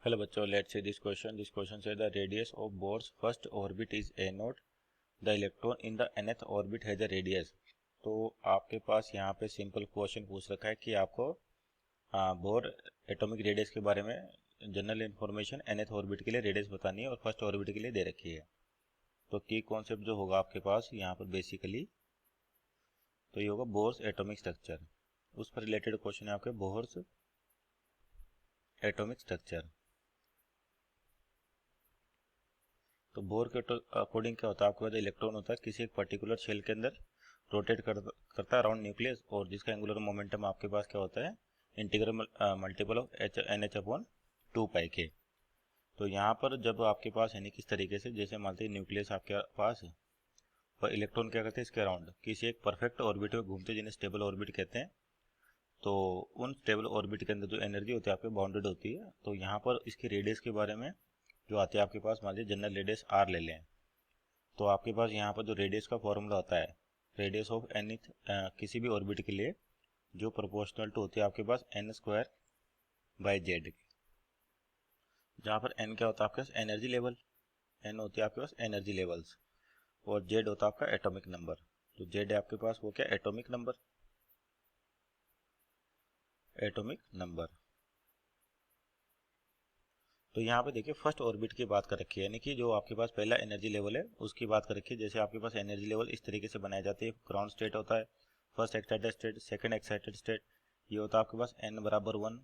Hello बच्चों, let's see this question. This question says the radius of Bohr's first orbit is a naught. The electron in the nth orbit has a radius. तो आपके पास यहाँ पे simple question पूछ रखा है कि आपको बोर एटॉमिक रेडियस के बारे में जनरल इन्फॉर्मेशन nth ऑर्बिट के लिए रेडियस बतानी है और फर्स्ट ऑर्बिट के लिए दे रखी है। तो की कॉन्सेप्ट जो होगा आपके पास यहाँ पर बेसिकली तो ये होगा बोर्स एटॉमिक स्ट्रक्चर। उस पर रिलेटेड क्वेश्चन है आपके बोर्स एटॉमिक स्ट्रक्चर। तो बोर के अकॉर्डिंग क्या होता है, आपके पास इलेक्ट्रॉन होता है किसी एक पर्टिकुलर शेल के अंदर रोटेट करता है अराउंड न्यूक्लियस, और जिसका एंगुलर मोमेंटम आपके पास क्या होता है, integral multiple of NH upon 2π के। तो यहाँ पर जब आपके पास यानी किस तरीके से, जैसे मानते हैं न्यूक्लियस आपके पास और इलेक्ट्रॉन क्या करते हैं इसके अराउंड किसी एक परफेक्ट ऑर्बिट में घूमते हैं जिन्हें स्टेबल ऑर्बिट कहते हैं। तो उन स्टेबल ऑर्बिट के अंदर जो एनर्जी होती है आपके बाउंडेड होती है। तो यहाँ पर इसकी रेडियस के बारे में जो आती है आपके पास, मान लीजिए जनरल रेडियस r ले लें, तो आपके पास यहाँ पर जो रेडियस का फॉर्मूला होता है रेडियस ऑफ एन किसी भी ऑर्बिट के लिए जो प्रोपोर्शनल टू होती है आपके पास n² बाई जेड, जहाँ पर n क्या होता है आपके पास एनर्जी लेवल, n होती है आपके पास एनर्जी लेवल्स, और z होता है आपका एटॉमिक नंबर। तो z है आपके पास वो क्या, एटॉमिक नंबर, एटॉमिक नंबर। तो यहाँ पे देखिए फर्स्ट ऑर्बिट की बात कर रखी है, यानी कि जो आपके पास पहला एनर्जी लेवल है उसकी बात कर रखी है। जैसे आपके पास एनर्जी लेवल इस तरीके से बनाए जाते हैं, ग्राउंड स्टेट होता है, first excited state, second excited state, ये होता है आपके पास n बराबर 1,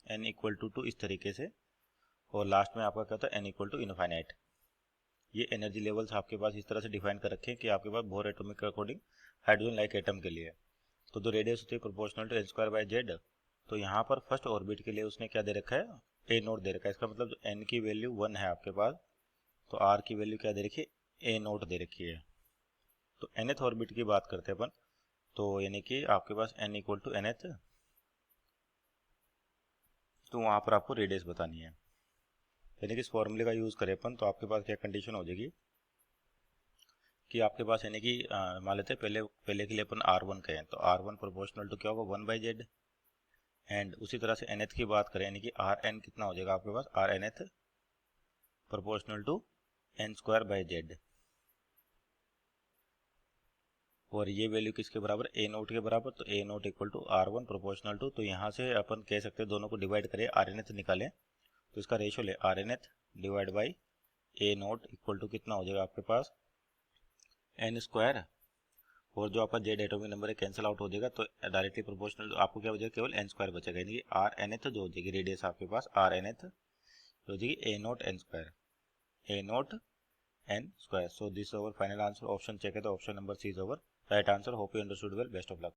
n इक्वल टू 2 इस तरीके से, और लास्ट में आपका क्या होता है n इक्वल टू इनफाइनाइट। ये एनर्जी लेवल्स आपके पास इस तरह से डिफाइन कर रखे हैं कि आपके पास बोर एटॉमिक के अकॉर्डिंग हाइड्रोजन लाइक एटम के लिए। तो जो रेडियस होती है proportional to n² by Z. तो यहाँ पर फर्स्ट ऑर्बिट के लिए उसने क्या दे रखा है, ए नोट दे रखा है। इसका मतलब जो n की वैल्यू 1 है आपके पास, तो r की वैल्यू क्या दे रखी है, ए नोट दे रखी है। तो nth ऑर्बिट की बात करते हैं अपन, तो यानी कि आपके पास n इक्वल टू nth, तो वहाँ पर आपको रेडियस बतानी है। यानी कि इस फॉर्मूले का यूज़ करें अपन, तो आपके पास क्या कंडीशन हो जाएगी कि आपके पास यानी कि मान लेते हैं पहले के लिए अपन r1 कहें, तो r1 प्रोपोर्शनल टू क्या होगा 1 बाई जेड। एंड उसी तरह से nth की बात करें, यानी कि Rn कितना हो जाएगा आपके पास, Rnth proportional to n² by Z, और ये वैल्यू किसके बराबर, ए नोट के बराबर। तो a note equal to R1 proportional to, तो यहाँ से अपन कह सकते हैं दोनों को डिवाइड करें, Rnth निकालें, तो इसका रेशियो ले Rnth divide by A note equal to कितना हो जाएगा आपके पास n², और जो आपका जेड एटॉमिक नंबर है कैंसिल आउट हो जाएगा, तो डायरेक्टली प्रोपोर्शनल आपको क्या बचेगा, केवल n² बचेगा, यानी कि Rnth जो हो जाएगी रेडियस आपके पास Rnth हो जाएगी a nought n², a nought n²। So this is our final answer. Option check है तो option number C is our right answer. Hope you understood well. Best of luck.